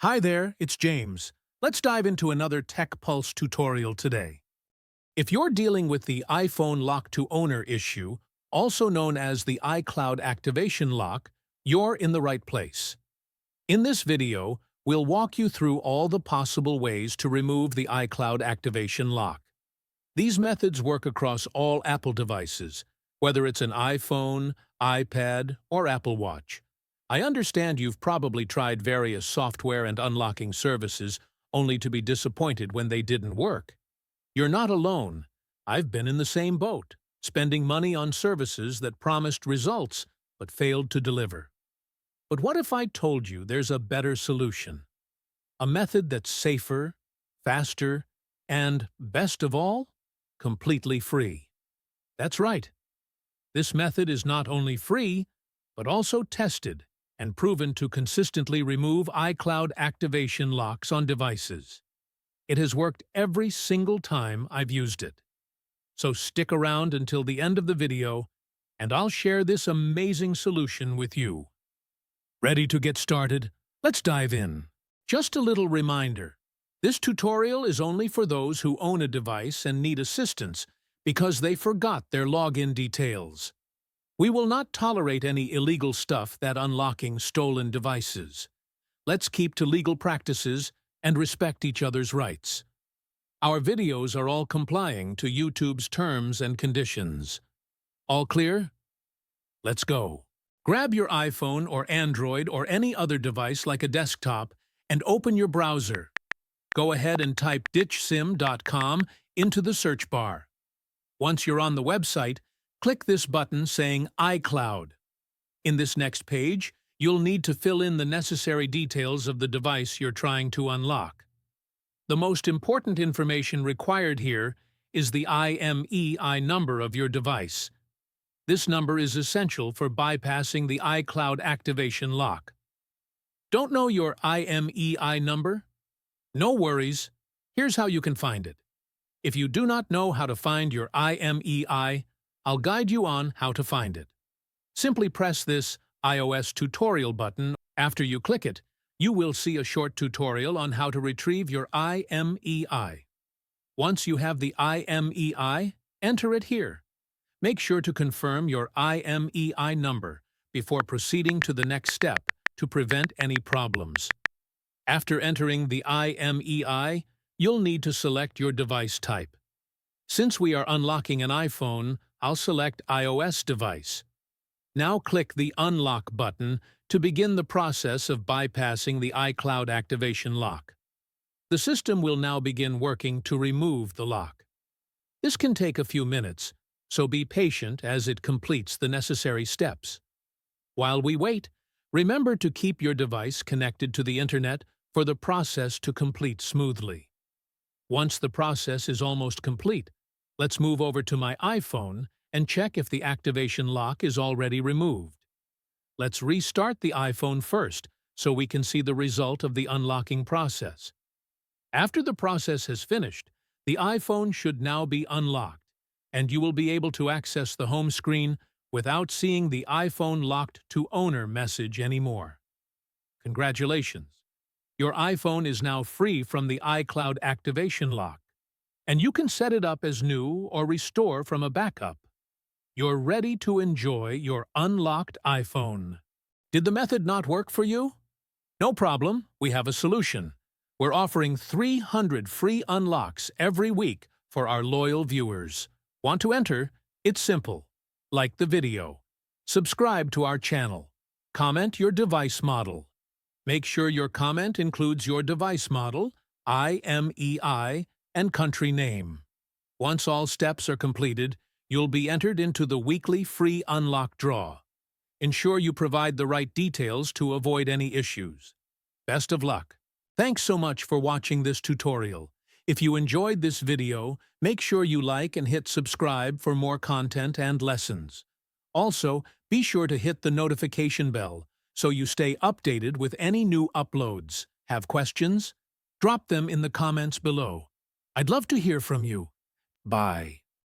Hi there, it's James. Let's dive into another Tech Pulse tutorial today. If you're dealing with the iPhone lock to owner issue, also known as the iCloud activation lock, you're in the right place. In this video, we'll walk you through all the possible ways to remove the iCloud activation lock. These methods work across all Apple devices, whether it's an iPhone, iPad, or Apple Watch. I understand you've probably tried various software and unlocking services only to be disappointed when they didn't work. You're not alone. I've been in the same boat, spending money on services that promised results but failed to deliver. But what if I told you there's a better solution? A method that's safer, faster, and, best of all, completely free. That's right. This method is not only free, but also tested and proven to consistently remove iCloud activation locks on devices. It has worked every single time I've used it. So stick around until the end of the video, and I'll share this amazing solution with you. Ready to get started? Let's dive in. Just a little reminder. This tutorial is only for those who own a device and need assistance because they forgot their login details. We will not tolerate any illegal stuff that unlocking stolen devices. Let's keep to legal practices and respect each other's rights. Our videos are all complying to YouTube's terms and conditions. All clear? Let's go. Grab your iPhone or Android or any other device like a desktop and open your browser. Go ahead and type ditchsim.com into the search bar. Once you're on the website, click this button saying iCloud. In this next page, you'll need to fill in the necessary details of the device you're trying to unlock. The most important information required here is the IMEI number of your device. This number is essential for bypassing the iCloud activation lock. Don't know your IMEI number? No worries. Here's how you can find it. If you do not know how to find your IMEI, I'll guide you on how to find it. Simply press this iOS tutorial button. After you click it, you will see a short tutorial on how to retrieve your IMEI. Once you have the IMEI, enter it here. Make sure to confirm your IMEI number before proceeding to the next step to prevent any problems. After entering the IMEI, you'll need to select your device type. Since we are unlocking an iPhone, I'll select iOS device. Now click the Unlock button to begin the process of bypassing the iCloud activation lock. The system will now begin working to remove the lock. This can take a few minutes, so be patient as it completes the necessary steps. While we wait, remember to keep your device connected to the internet for the process to complete smoothly. Once the process is almost complete, let's move over to my iPhone and check if the activation lock is already removed. Let's restart the iPhone first so we can see the result of the unlocking process. After the process has finished, the iPhone should now be unlocked, and you will be able to access the home screen without seeing the iPhone locked to owner message anymore. Congratulations! Your iPhone is now free from the iCloud activation lock, and you can set it up as new or restore from a backup. You're ready to enjoy your unlocked iPhone. Did the method not work for you? No problem, we have a solution. We're offering 300 free unlocks every week for our loyal viewers. Want to enter? It's simple. Like the video. Subscribe to our channel. Comment your device model. Make sure your comment includes your device model, IMEI, and country name. Once all steps are completed, you'll be entered into the weekly free unlock draw. Ensure you provide the right details to avoid any issues. Best of luck. Thanks so much for watching this tutorial. If you enjoyed this video, make sure you like and hit subscribe for more content and lessons. Also, be sure to hit the notification bell so you stay updated with any new uploads. Have questions? Drop them in the comments below. I'd love to hear from you. Bye.